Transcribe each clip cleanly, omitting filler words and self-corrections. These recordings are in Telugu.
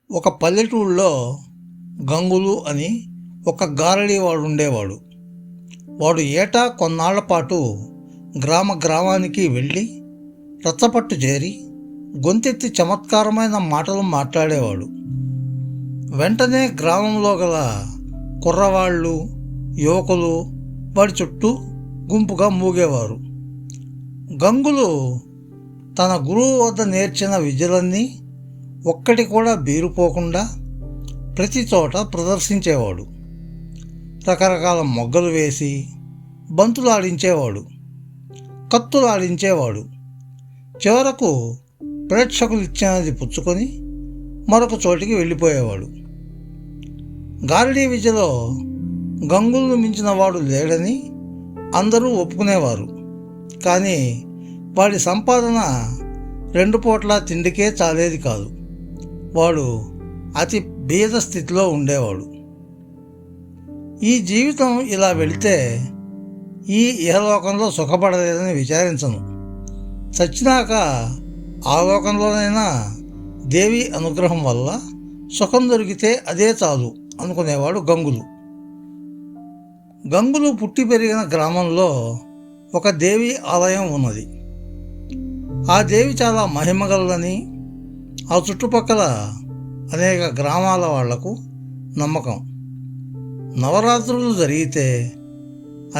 ఒక పల్లెటూళ్ళలో గంగులు అని ఒక గారడీ వాడు ఉండేవాడు. వాడు ఏటా కొన్నాళ్ల పాటు గ్రామానికి వెళ్ళి రచ్చపట్టు చేరి గొంతెత్తి చమత్కారమైన మాటలు మాట్లాడేవాడు. వెంటనే గ్రామంలో గల కుర్రవాళ్ళు, యువకులు వాడి చుట్టూ గుంపుగా మూగేవారు. గంగులు తన గురువు వద్ద నేర్చిన విద్యలన్నీ ఒక్కటి కూడా బీరుపోకుండా ప్రతి చోట ప్రదర్శించేవాడు. రకరకాల మొగ్గలు వేసి బంతులాడించేవాడు, కత్తులాడించేవాడు. చివరకు ప్రేక్షకులు ఇచ్చినది పుచ్చుకొని మరొక చోటికి వెళ్ళిపోయేవాడు. గారడీ విద్యలో గంగులను మించిన వాడు లేడని అందరూ ఒప్పుకునేవారు. కానీ వాడి సంపాదన 2 పూట్ల తిండికే చాలేది కాదు. వాడు అతి బీద స్థితిలో ఉండేవాడు. ఈ జీవితం ఇలా వెళితే ఈ ఇహలోకంలో సుఖపడలేదని విచారించను. చచ్చినాక ఆ లోకంలోనైనా దేవి అనుగ్రహం వల్ల సుఖం దొరికితే అదే చాలు అనుకునేవాడు గంగులు. గంగులు పుట్టి పెరిగిన గ్రామంలో ఒక దేవి ఆలయం ఉన్నది. ఆ దేవి చాలా మహిమగలదని ఆ చుట్టుపక్కల అనేక గ్రామాల వాళ్లకు నమ్మకం. నవరాత్రులు జరిగితే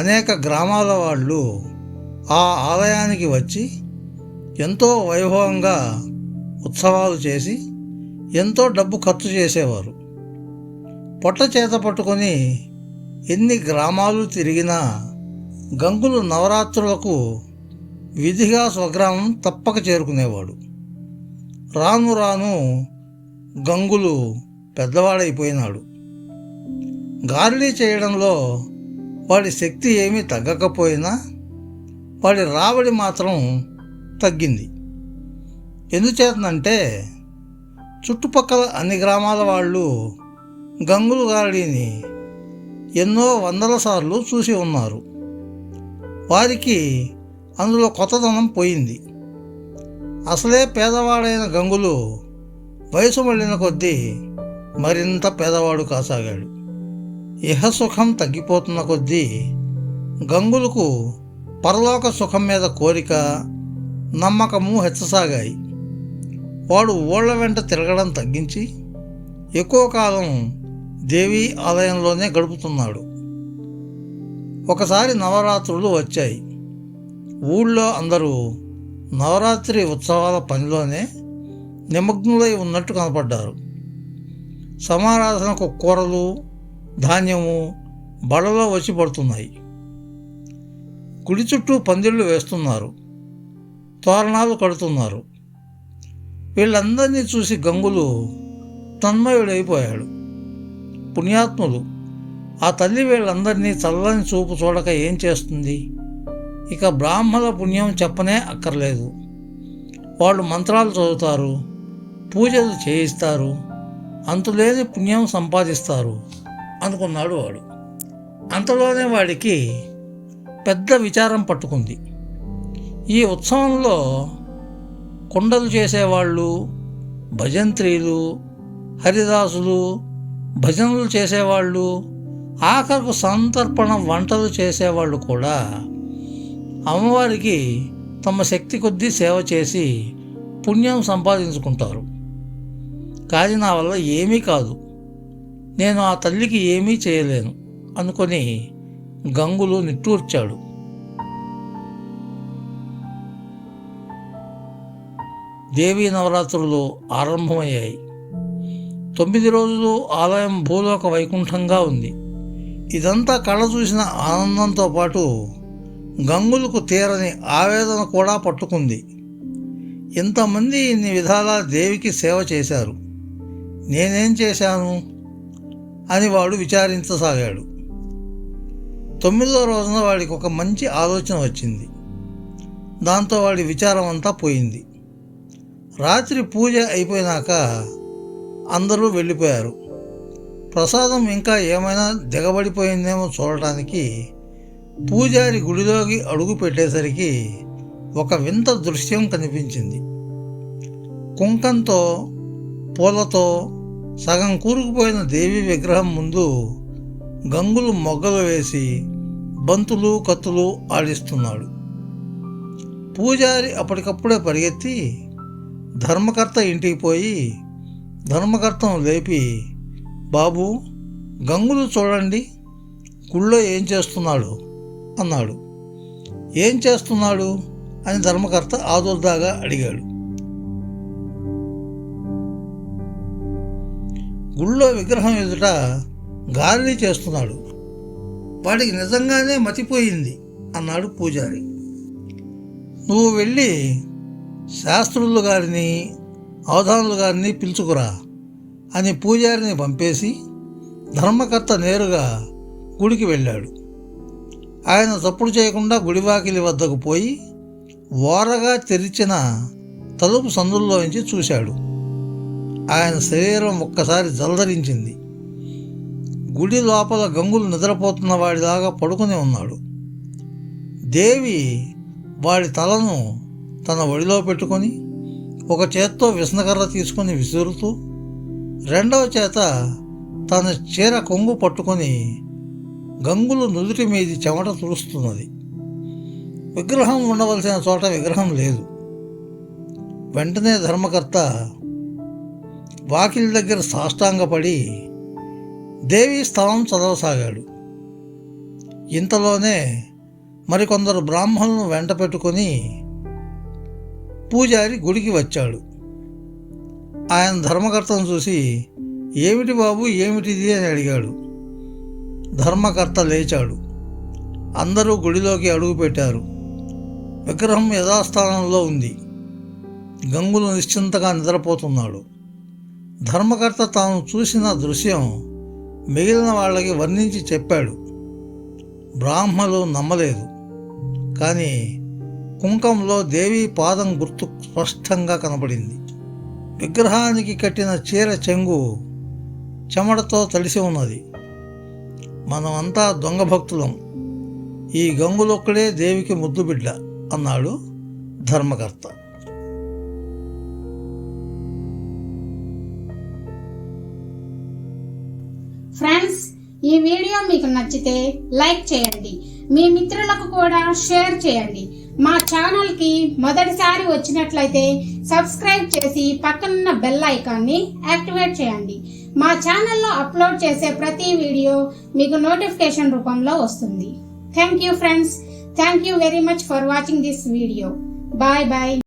అనేక గ్రామాల వాళ్ళు ఆ ఆలయానికి వచ్చి ఎంతో వైభవంగా ఉత్సవాలు చేసి ఎంతో డబ్బు ఖర్చు చేసేవారు. పొట్ట చేత పట్టుకొని ఎన్ని గ్రామాలు తిరిగినా గంగులు నవరాత్రులకు విధిగా స్వగ్రామం తప్పక చేరుకునేవాడు. రాను రాను గంగులు పెద్దవాడైపోయినాడు. గారడీ చేయడంలో వాడి శక్తి ఏమీ తగ్గకపోయినా వాడి రాబడి మాత్రం తగ్గింది. ఎందుచేతనంటే చుట్టుపక్కల అన్ని గ్రామాల వాళ్ళు గంగులు గారడీని ఎన్నో వందల సార్లు చూసి ఉన్నారు. వారికి అందులో కొత్తదనం పోయింది. అసలే పేదవాడైన గంగులు వయసు మళ్ళిన కొద్దీ మరింత పేదవాడు కాసాగాడు. ఇహసుఖం తగ్గిపోతున్న కొద్దీ గంగులకు పరలోక సుఖం మీద కోరిక, నమ్మకము హెచ్చసాగాయి. వాడు ఊళ్ళ వెంట తిరగడం తగ్గించి ఎక్కువ కాలం దేవి ఆలయంలోనే గడుపుతున్నాడు. ఒకసారి నవరాత్రులు వచ్చాయి. ఊళ్ళో అందరూ నవరాత్రి ఉత్సవాల పనిలోనే నిమగ్నులై ఉన్నట్టు కనపడ్డారు. సమారాధనకు కూరలు, ధాన్యము బళ్ళలో వచ్చి పడుతున్నాయి. గుడి చుట్టూ పందిళ్ళు వేస్తున్నారు, తోరణాలు కడుతున్నారు. వీళ్ళందరినీ చూసి గంగులు తన్మయుడైపోయాడు. పుణ్యాత్ములు, ఆ తల్లి వీళ్ళందరినీ చల్లని చూపు చూడక ఏం చేస్తుంది? ఇక బ్రాహ్మణ పుణ్యం చెప్పనే అక్కర్లేదు. వాళ్ళు మంత్రాలు చదువుతారు, పూజలు చేయిస్తారు, అంతులేని పుణ్యం సంపాదిస్తారు అనుకున్నాడు వాడు. అంతలోనే వాడికి పెద్ద విచారం పట్టుకుంది. ఈ ఉత్సవంలో కుండలు చేసేవాళ్ళు, భజంత్రీలు, హరిదాసులు, భజనలు చేసేవాళ్ళు, ఆఖరకు సంతర్పణ వంటలు చేసేవాళ్ళు కూడా అమ్మవారికి తమ శక్తి కొద్దీ సేవ చేసి పుణ్యం సంపాదించుకుంటారు. కానీ నా వల్ల ఏమీ కాదు, నేను ఆ తల్లికి ఏమీ చేయలేను అనుకొని గంగులు నిట్టూర్చాడు. దేవీ నవరాత్రులు ఆరంభమయ్యాయి. 9 రోజులు ఆలయం భూలోక వైకుంఠంగా ఉంది. ఇదంతా కళ్ళ చూసిన ఆనందంతో పాటు గంగులకు తీరని ఆవేదన కూడా పట్టుకుంది. ఇంతమంది ఇన్ని విధాల దేవికి సేవ చేశారు, నేనేం చేశాను అని వాడు విచారించసాగాడు. 9వ రోజున వాడికి ఒక మంచి ఆలోచన వచ్చింది. దాంతో వాడి విచారం అంతా పోయింది. రాత్రి పూజ అయిపోయినాక అందరూ వెళ్ళిపోయారు. ప్రసాదం ఇంకా ఏమైనా దిగబడిపోయిందేమో చూడటానికి పూజారి గుడిలోకి అడుగు పెట్టేసరికి ఒక వింత దృశ్యం కనిపించింది. కుంకంతో, పూలతో సగం కూరుకుపోయిన దేవి విగ్రహం ముందు గంగులు మొగ్గలు వేసి బంతులు కత్తులు ఆడిస్తున్నాడు. పూజారి అప్పటికప్పుడే పరిగెత్తి ధర్మకర్త ఇంటికి పోయి ధర్మకర్తను లేపి, బాబు, గంగులు చూడండి, గుళ్ళో ఏం చేస్తున్నాడు అన్నాడు. ఏం చేస్తున్నాడు అని ధర్మకర్త ఆదుర్దాగా అడిగాడు. గుళ్ళో విగ్రహం ఎదుట గారడీ చేస్తున్నాడు, వాడికి నిజంగానే మతిపోయింది అన్నాడు పూజారి. నువ్వు వెళ్ళి శాస్త్రులు గారిని అవధానులు గారిని పిలుచుకురా అని పూజారిని పంపేసి ధర్మకర్త నేరుగా గుడికి వెళ్ళాడు. ఆయన తప్పుడు చేయకుండా గుడివాకిలి వద్దకు పోయి ఓరగా తెరిచిన తలుపు సందుల్లోంచి చూశాడు. ఆయన శరీరం ఒక్కసారి జలధరించింది. గుడి లోపల గంగులు నిద్రపోతున్న వాడిలాగా పడుకుని ఉన్నాడు. దేవి వాడి తలను తన ఒడిలో పెట్టుకొని ఒక చేత్తో విసనకర్ర తీసుకొని విసురుతూ రెండవ చేత తన చీర కొంగు పట్టుకొని గంగులు నుదుటి మీది చెమట తుడుస్తున్నది. విగ్రహం ఉండవలసిన చోట విగ్రహం లేదు. వెంటనే ధర్మకర్త వాకిలి దగ్గర సాష్టాంగపడి దేవి స్థలం చదవసాగాడు. ఇంతలోనే మరికొందరు బ్రాహ్మణులను వెంట పెట్టుకొని పూజారి గుడికి వచ్చాడు. ఆయన ధర్మకర్తను చూసి, ఏమిటి బాబు, ఏమిటిది అని అడిగాడు. ధర్మకర్త లేచాడు. అందరూ గుడిలోకి అడుగుపెట్టారు. విగ్రహం యథాస్థానంలో ఉంది. గంగులు నిశ్చింతగా నిద్రపోతున్నాడు. ధర్మకర్త తాను చూసిన దృశ్యం మిగిలిన వాళ్ళకి వర్ణించి చెప్పాడు. బ్రాహ్మలు నమ్మలేదు. కానీ కుంకంలో దేవి పాదం గుర్తు స్పష్టంగా కనపడింది. విగ్రహానికి కట్టిన చీర చెంగు చెమటతో తడిసి ఉన్నది. మనమంతా దొంగ భక్తులం, ఈ గంగులొక్కడే దేవికి ముద్దు బిడ్డ అన్నాడు ధర్మకర్త. ఫ్రెండ్స్, ఈ వీడియో మీకు నచ్చితే లైక్ చేయండి, మీ మిత్రులకు కూడా షేర్ చేయండి. మా ఛానల్ కి మొదటిసారి వచ్చినట్లయితే సబ్స్క్రైబ్ చేసి పక్కనున్న బెల్ ఐకాన్ని యాక్టివేట్ చేయండి. మా ఛానల్లో అప్లోడ్ చేసే ప్రతి వీడియో మీకు నోటిఫికేషన్ రూపంలో వస్తుంది. Thank you friends. Thank you very much for watching this video. Bye bye.